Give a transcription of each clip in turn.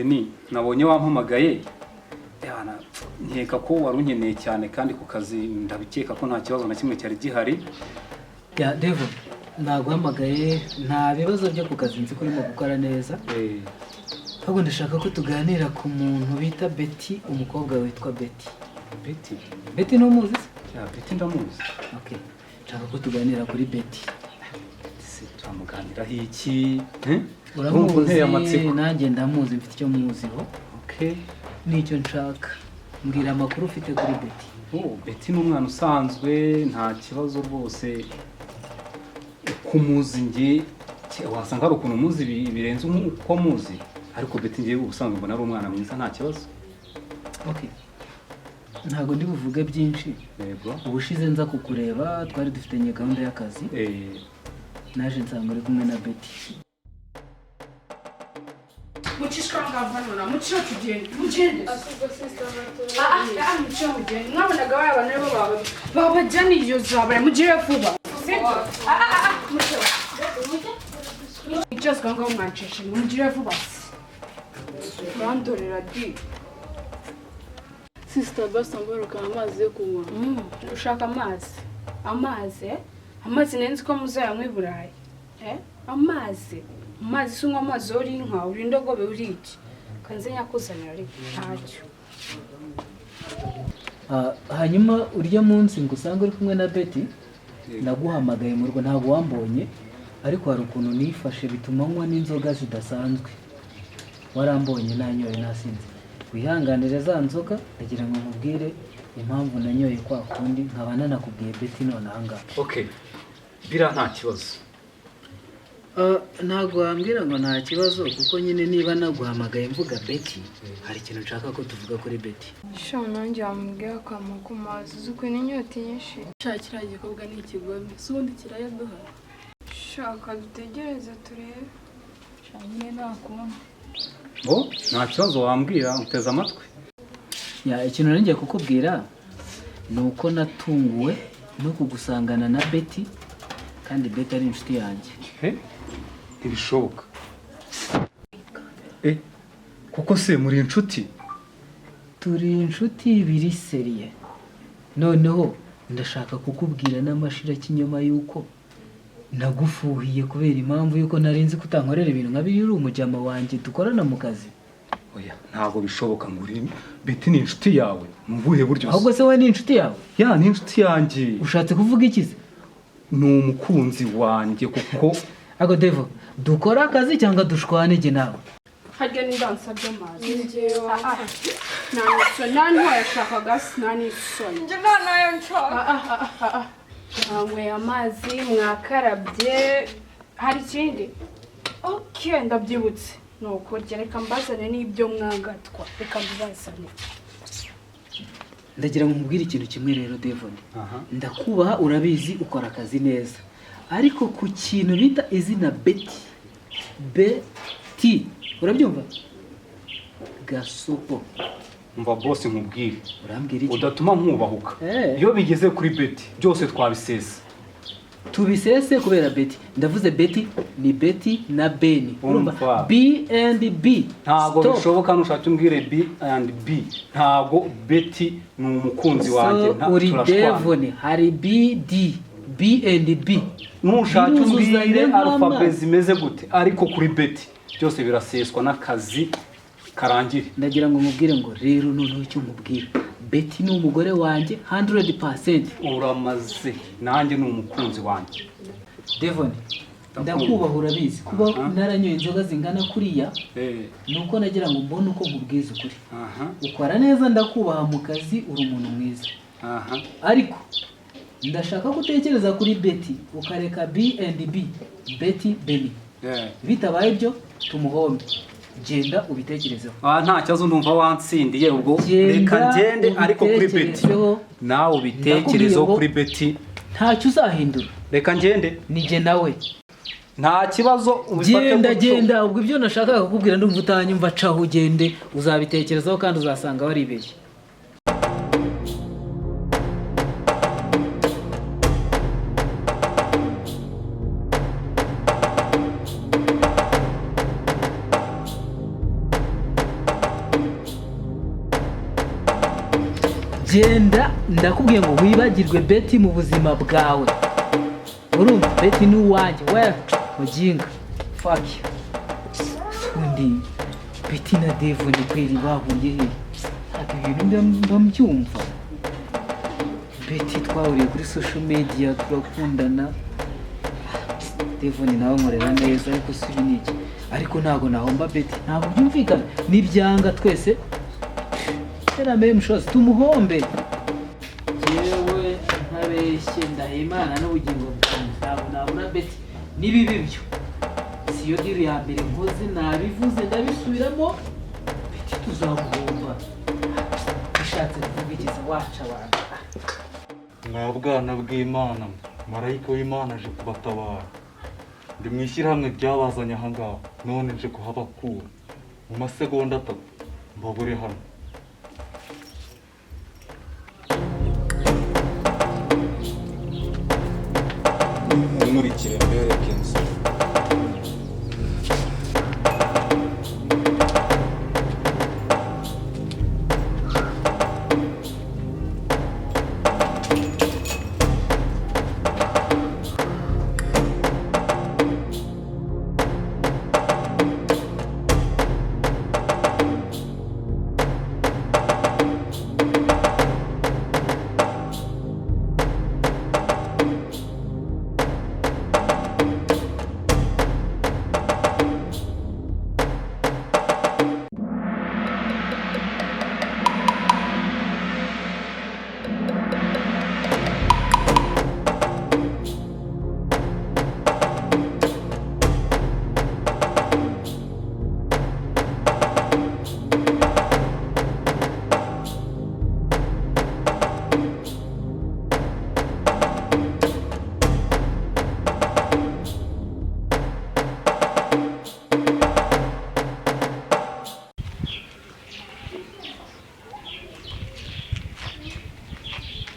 Beni nabonye wampamagaye nkeka ko wari unkeneye cyane kandi ku kazi ndabikeka ko nta kibazo na kimwe cyari gihari. Ya Devon naguhamagaye nta bibazo byo ku kazi nzi ko urimo gukora neza. Ahubwo ndashaka ko tuganira ku muntu bita Betty, umukobwa witwa Betty. Betty no muzi? Ya Betty ndamuzi. Okay. Nshaka ko tuganira kuri Betty. Turamuganiraho iki? Uramuzi nanjye ndamuzi mfite icyo muziho. Okay. Nicyo nshaka. Mbwira amakuru ufite kuri Betty. Betty ni umwana usanzwe nta kibazo rwose. Kumuzi nge wasanga ari ukuntu muzi birenze uko muzi. Ariko Betty ngiye ubusanzwe mbona ari umwana mwiza nta kibazo. Okay. Ntago ndi buvuge byinshi. Yego. Ubushize nza kukureba twari dufitanye gahunda y'akazi. Naje nsanga ari kumwe na Betty. Muchishkanga vanona mucho tugende asuko sister mucho mugende mwabonaga baba nabo baba jani iyo zabara mugire vuba mucho just ganga umwancishe mugire vuba bandorera di sister basta mboroka amazi yo kunywa ushaka amazi nenzi ko muzayanywa Burayi amazi sunywa amazi ori inka uri ndogobe uri iki kanze nyakuzanira ariko ntacyo. Hanyuma urya munsi ngusanga uri kumwe na Betty naguhamagaye mu rugo ntabwo wambonye ariko hari ukuntu nifashe bituma nywa n'inzoga zidasanzwe. Warambonye nanyoye nasinze. Wihanganire za nzoga ndagira ngo nkubwire impamvu nanyoye kwa kundi nkabana nakubwiye Betty none ahanga. Okay. Bira nta kibazo. Ntabwo wambwira ngo nta kibazo kuko nyine niba naguhamagaye mvuga Betty hari ikintu nshaka ko tuvuga kuri Betty. Sho nanjye wambwira ko amazi zuko n'inyota nyinshi. Shakira igikobwa n'ikigome sundi kirayaduha. Shaka dutegereze turebe. Shanyine nakubona. Nta kibazo wambwira uteze amatwi. Ya ikintu ngiye kukubwira nuko natunguwe no kugusangana na Betty kandi Betty ari inshuti yanjye. Ntibishoboka. Kuko se muri inshuti? Turi inshuti biri seriye. Noneho ndashaka kukubwira n'amashira kinyoma yuko nagufuhiye kubera impamvu yuko narinzi kutankorera ibintu nkabi yuri umujama wanjye dukorana mu kazi. Oya ntago bishoboka nguri Betty ni inshuti yawe mu buhe buryo? Ahubwo se we ni inshuti yawe? Ya ni inshuti yanjye. Ushatse kuvuga iki se? Ni umukunzi wanjye kuko Ago Devo dukora akazi cyangwa dushwane je nawe? Harya ni dansa by'amazi. Nani washaka gas nani soni. Nje nayo nshaka. Mwe amazi mwakarabye hari ikindi? Okay ndabyibutse. Nuko reka mbazane n'ibyo mwagatwa. Reka mbazane. Ndagira ngo nkubwire ikintu kimwe rero Devon. Ndakubaha urabizi ukora akazi neza. Ariko ku kintu bita izina Betty urabyumva? Gasopo. Umva boss nkubwire. Urambwira iki? Udatuma nkubahuka. Iyo bigeze kuri Betty byose twabisesa. Tubisese kubera Betty. Ndavuze Betty ni Betty na Beni. Urumva? B and B. Ntago bishoboka nushaka umbwire B and B. Ntago Betty ni umukunzi wanjye uri Devon hari B and B. Nushaka umbwire alphabet zimeze gute ariko kuri Betty byose biraseswa n'akazi karangire. Ndagira ngo mubwire ngo rero noneho icyo mubwira Betty ni umugore wanjye 100%. Uramaze nanjye ni umukunzi wanjye. Devon ndakubaha urabizi kuba naranyoye inzoga zingana kuriya nuko nagira ngo mbone uko nkubwiza ukuri. Ukora neza ndakubaha mu kazi uri umuntu mwiza. Ariko ndashaka gutekereza kuri Betty ukareka B and B Betty Beni. Bitabaye ibyo tumuhombe. Genda ubitekerezeho. Nta cyazo ndumva wansindiye ubwo reka ngende ariko kuri Betty nawe ubitekerezeho kuri Betty ntacyo uzahindura. Reka ngende nije nawe nta kibazo ubifate genda ubwo ibyo nashakaga kukubwira ndumva utanyumva caho ugende uzabitekerezaho kandi uzasanga waribeshye. genda ndakubwiye ngo wibagirwe Betty mu buzima bwawe. Urumva Betty ni uwanjye we mujinga fuck undi Betty na Devon kweli bahuye he ntabwo ibintu mbyumva. Betty twahuriye kuri social media turakundana, Devon nawe nkorera neza ariko si ibiniki, ariko ntabwo nahomba Betty, ntabwo byumvikana n'ibyanga twese terame mushozi tumuhombe. Yewe ntabeshye ndahimana n'ubugingo bwanjye ntabwo nabura Betty nibibi byo siyo diri ya mbere nkoze nabivuze ndabisubiramo Betty tuzamuhomba. Bishatse kuvuga ikiza waca abantu mwa bwana bw'Imana, marayika w'Imana aje kubatabara. Ndi mu ishyirahamwe ryabazanye aha ngaha, none nje kuhabakura mu masegonda 3 mbabure hano. Nkurikire mbereke inzu.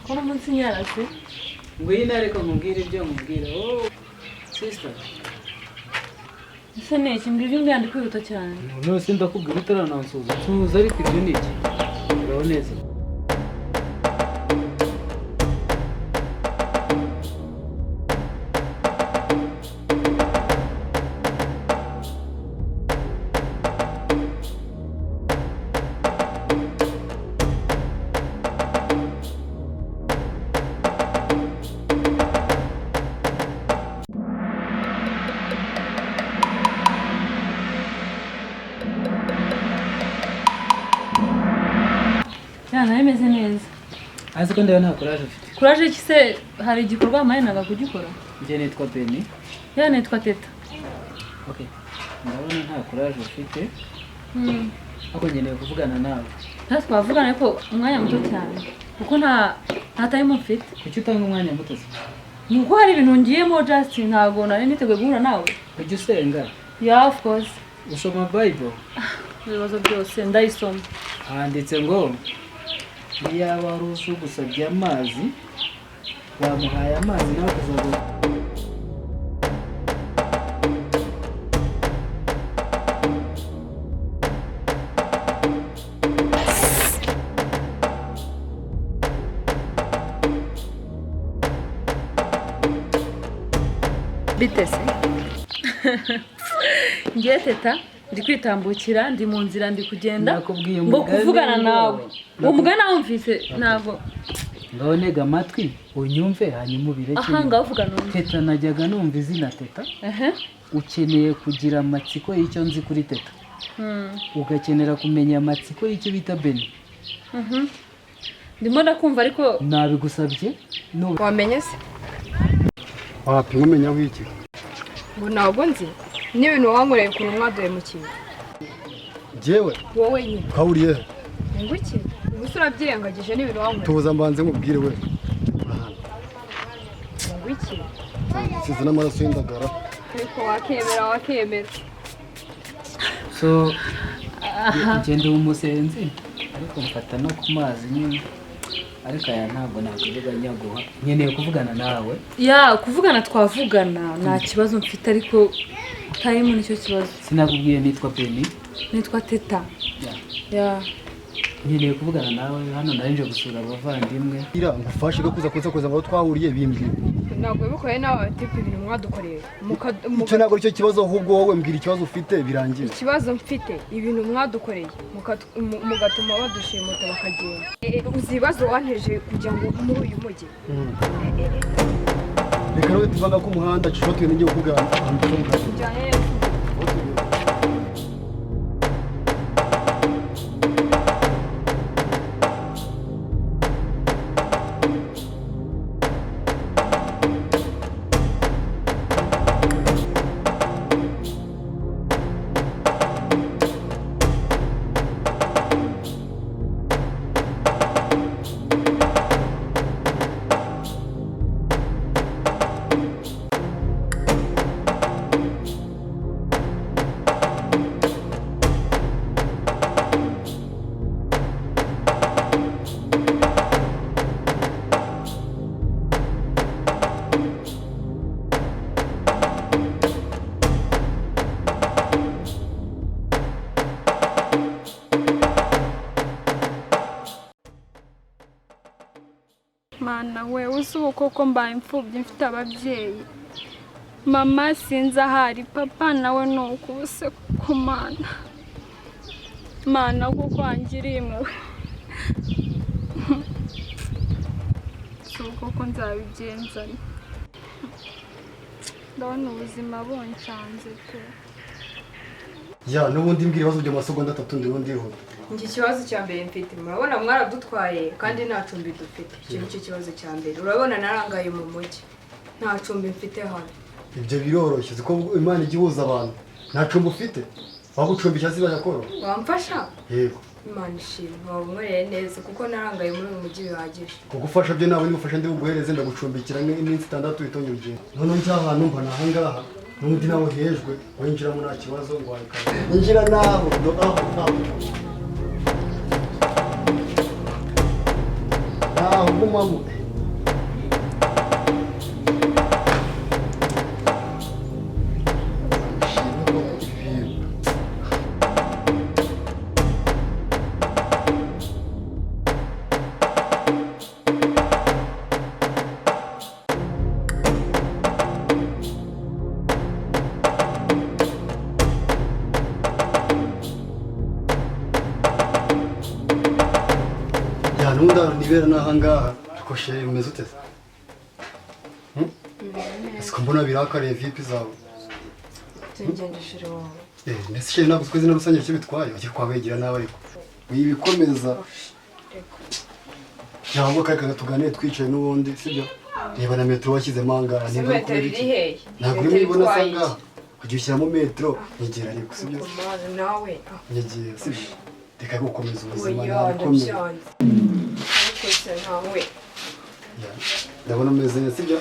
Kono munsi nyarase ngwino ariko mubwire ibyo mubwira. Oh sister ese niki mbwira ibyo ndi kwihuta cyane. none se ndakubwira utaranansuza tuza ariko ibyo niki uraho neza. Yana imeze neza. Azi ko ndayo nta courage ufite. Courage iki se hari igikorwa amayenaga kugikora? Njye nitwa Benny. Yana nitwa Teta. Okay. Ndabona nta courage ufite. Ako nkeneye kuvugana nawe. Nta twavugana ariko umwanya muto cyane. Kuko nta time mfite. Kuki utanga umwanya muto se? Nuko hari ibintu ngiyemo just ntago nari niteguye guhura nawe. Ujye usenga? Yeah, of course. Usoma Bible? Ibibazo byose ndayisoma. Handitse ngo iyaba wari uzi gusabye amazi wamuhaye amazi nawe kuzaga. Bitese. Ngiye Teta ndi kwitambukira ndi mu nzira ndi kugenda ngo kuvugana nawe. Umugana wumvise ntabwo Ndabonega amatwi unyumve hanyuma ubireke. aha ngavuga none. Teta najyaga numva izina Teta. Ukeneye kugira amatsiko y'icyo nzi kuri Teta. Ugakenera kumenya amatsiko y'icyo bita Benny. Ndimo ndakumva ariko nabigusabye wamenye se wapi nkumenya wiki ngo ntabwo nzi n'ibintu wankoreye ukuntu mwaduye mu kintu jewe wowe nyine kawuriye ngo iki ubusa urabyirengagije n'ibintu wankoreye tuza mbanze nkubwire we ngo iki size n'amaraso y'indagara ariko wakemera so ngende umusenzi ariko mfata no ku mazi nyine ariko aya ntabwo nakuvuga nyaguha nkeneye kuvugana nawe. Ya kuvugana twavugana nta kibazo mfite ariko time nicyo kibazo. Sinakubwiye nitwa Benny. Nitwa Teta. Ya nkeneye kuvugana nawe hano narinje gusura abavandimwe. ira ngufashe ko kuza kuza ngo twahuriye bimbwira. Ntabwo bikoreye nawe atipe ibintu mwadukoreye. Icyo ntabwo aricyo kibazo ahubwo wowe mbwira ikibazo ufite birangira. Ikibazo mfite ibintu mwadukoreye mugatuma badushimuta bakagenda. Uzi ibibazo wanteje kugira ngo muri uyu mujyi. Reka rero tuvaga ku muhanda cishotuye ngiye kugana. Njyane Mana we usubu koko mbaye imfubyi mfite ababyeyi. Mama sinzi ahari, papa nawe nuko ubuse ku Mana. Mana kuko wangiriye impuhwe. Suko ko nzabigenza. Ndabona ubuzima buncanze pe. Ya n'ubundi mbwira ibibazo by'amasegonda 3 ndihuta. Iki kibazo cya mbere mfite murabona mwaradutwaye kandi nta cumbi dufite. Iki nicyo kibazo cya mbere. Urabona narangaye mu mujyi. Nta cumbi mfite hano. Ibyo biroroshye ko Imana igihuza abantu. Nta cumbi ufite? Wagucumbisha ziba yakoro. Wamfasha? Yego. Imana ishimwe wabumwereye neza kuko narangaye muri uyu mujyi bihagije. Kugufasha byo nawe nigufasha ndi buguhereze ndagucumbikira iminsi 6 itonye ugenda. None njya ahantu mba nahangaha. N'undi nawe hejwe winjiramo nta kibazo ngo wayikara. Injira naho do aho. Gumamu. Ya nunda nibera nahangaha. Koshe umeze uteze. Ese mbona birakariye vipi zawe? Tugendeshire wawe. Ndetse sheri ntabwo tweze na rusange cyo bitwaye ujye kwabegira nawe ariko. Wibikomeza. Cyangwa kaka tuganire twicaye n'ubundi sibyo? Reba na metro washyize mangara niba iri hehe? Ntabwo uribona sanga. Ujye ushyiramo metro nyegera ariko sibyo? Amazi nawe. Nyegera sibyo? Reka gukomeza ubuzima nabikomeye. Ariko se nawe. Ndabona umeze neza sibyo?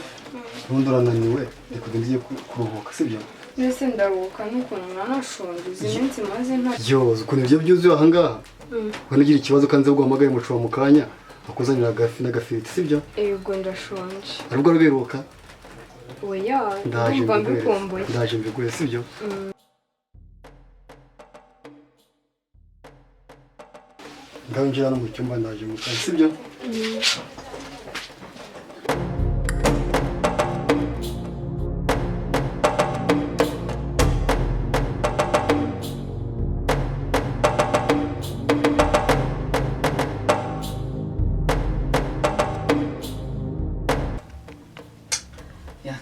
Nundi urananiwe reka ngiye kuruhuka sibyo? Nese ndaruhuka n'ukuntu nanashonje izi minsi maze nta Yozo ukuntu ibyo byuzuye ahangaha. Wano ugira ikibazo kanze guhamagaye mucuba mu kanya akuzanira agafi n'agafiriti sibyo? Yego ndashonje. Arubwo ruberuka? Oya, ndumva mbikumbuye. Ndaje mbiguye sibyo? Ndawinjira no mu cyumba ndaje mu kanya sibyo?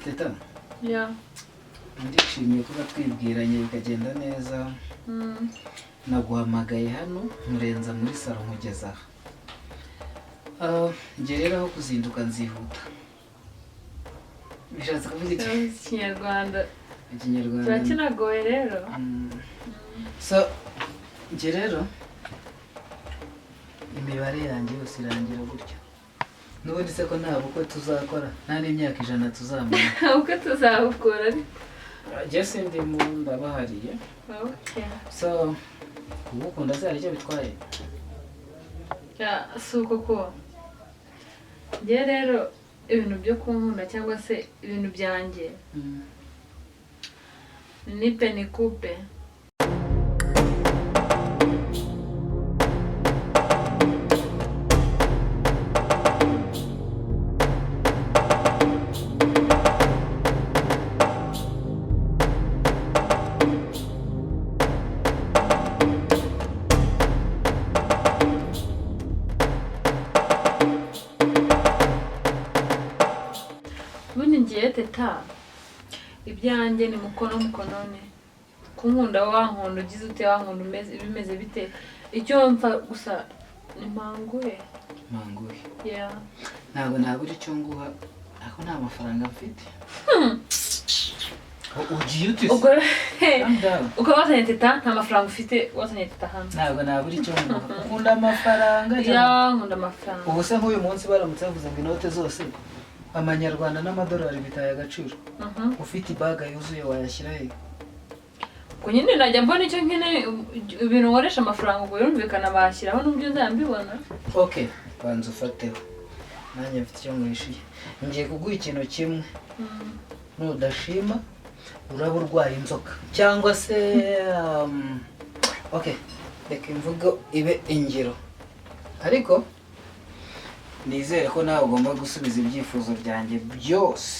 Teta. Ya. Ndishimiye kuba twibwiranye bikagenda neza. Naguhamagaye hano murenza muri salo nkugeza aha. Nge rero aho kuzinduka nzihuta. Bishatse kuvuga iki? Ikinyarwanda. Ikinyarwanda. Turakinagoye rero. So nge rero imibare yanjye yose irangira gutyo. Nubundi se ko nta bukwe tuzakora nta n'imyaka 100 tuzamara. Uko tuzabukora ari? Jesse ndi mu ndabahariye. Okay. So ubukunda se ari cyo bitwaye? Ya suko ko. Je rero ibintu byo kunkunda cyangwa se ibintu byanjye. Nipe nikupe. ubundi ngiye teta ibyanjye ni mukonone kunkunda wankunda ugize ute wankunda bimeze bite icyo mfa gusa ni manguhe yeah ntabwo nabura icyo nguha ako nta mafaranga mfite ugiye ute uko watanye teta nta mafaranga ufite watanye teta hanze ntabwo nabura icyo nguha ukunda amafaranga nkunda amafaranga ubu se nk'uyu munsi baramutse bavuze ngo inote zose amanyarwanda n'amadolari bitaye agaciro ufite ibaga yuzuye wayashyira he ko nyine najya mbona icyo nkene ibintu nkoresha amafaranga ubwo birumvikana bashyiraho n'ubyo nzambibona okay banza ufateho nanjye mfite icyo mwishyuye ngiye kuguha ikintu kimwe nudashima uraba urwaye inzoka cyangwa se okay reka imvugo ibe ingiro ariko nizere ko nawe ugomba gusubiza ibyifuzo byanjye byose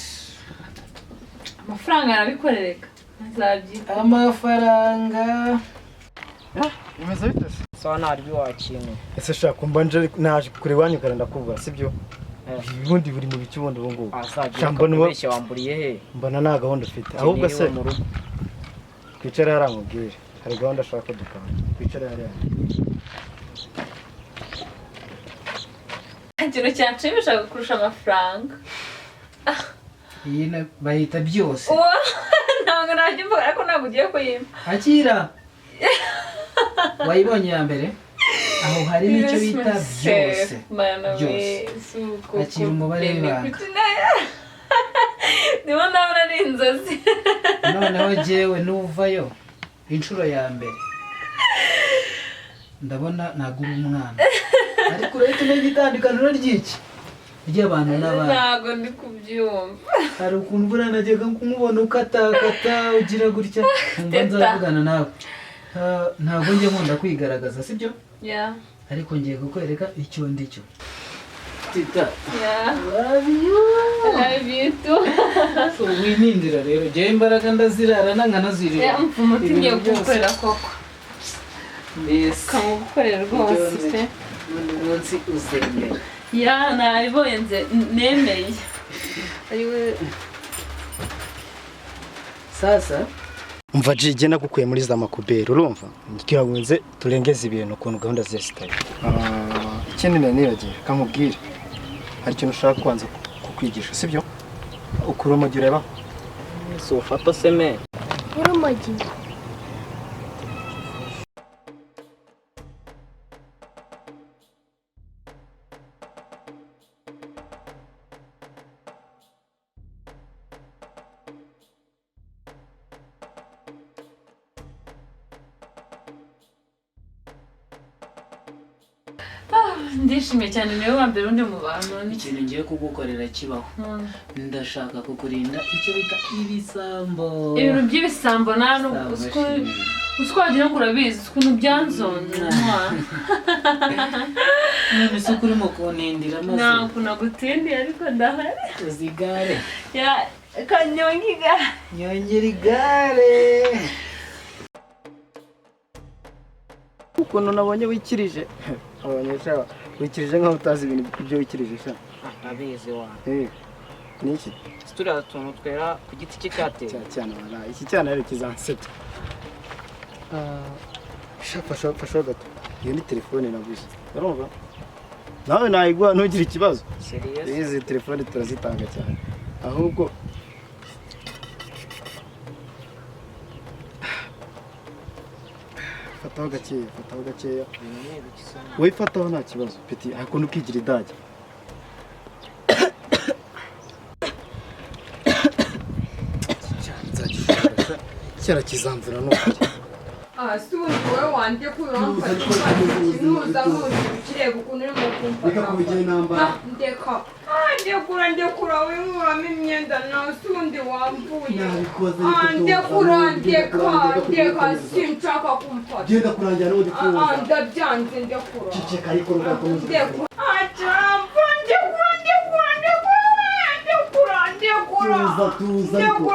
amafaranga arabikorereka nzabyita amafaranga bimeze bite se sawa ntaryo wakintu ese shaka mbanje naje kure wanyu kandi ndakubwira sibyo ubundi buri mu biki ubundi ubungubu mbona wamburiye he mbona nta gahunda ufite ahubwo se twicare hariya nkubwire hari gahunda ashaka dukora twicare hariya ikintu cyanshimisha kurusha amafaranga iyi bahita byose ntabwo najya mvuga ariko ntabwo ugiye kuyimpa akira wayibonye ya mbere aho harimo icyo bita byose akira umubare w'ibanga niba ndabona ari inzozi noneho jyewe nuvayo inshuro ya mbere ndabona nagura umwana ariko urahita umenya itandukaniro ry'iki ry'abantu n'abandi ntabwo ndi kubyumva hari ukuntu buriya najyaga kumubona ukatakata ugira gutya nkumva nzavugana nawe ntabwo njye nkunda kwigaragaza sibyo ariko ngiye kukwereka icyo ndicyo tita winindira rero jyewe imbaraga ndazirarana nkanazirira umuti ngiye kugukorera koko kamugukorera rwose pe umunsi uzemera nabibonye nemeye sasa umva jige nagukuye muri za makubere urumva ngikiranze turengeze ibintu ukuntu gahunda zesitaye ikindi nanibagiye kamubwire hari ikintu ushaka kwanza kukwigisha sibyo ukurumogi ureba so ufata seme urumogi ndishimye cyane niwe wa mbere undi mu bantu ikintu ngiye kugukorera kibaho ndashaka kukurinda icyo bita ibisambo ibintu by'ibisambo nano uswagira ngo urabizi ukuntu byanzonze none se urimo kuntindira maze ntabwo nagutindiye ariko ndahari uzigare nyongera igare ukuntu nabonye wikirije abanyesha wikirije nkaho utazi ibintu ibyo wikirije sha ndabizi wa niki turiya tuntu twera ku giti cye cyateye cyane wana iki cyane ari kizanseta fasha gato iyo ni telefone naguze urumva nawe nayigwa ntugire ikibazo izi telefone turazitanga cyane ahubwo fataho gakeya wowe fataho nta kibazo peti ariko ntukigira idage cyara kizamvura n'ukuri si wowe wanjye kuramfasha nuza kireba ukuntu urimo kumfata reka kubigena intambara ndekura winkuramo imyenda nawe si undi wambuye nabikoze ndeka sinshaka kumfata genda kurangira n'ubundi kuza ndabyanze ndekura ceceka ariko nurakomeza ndekura tuza ariko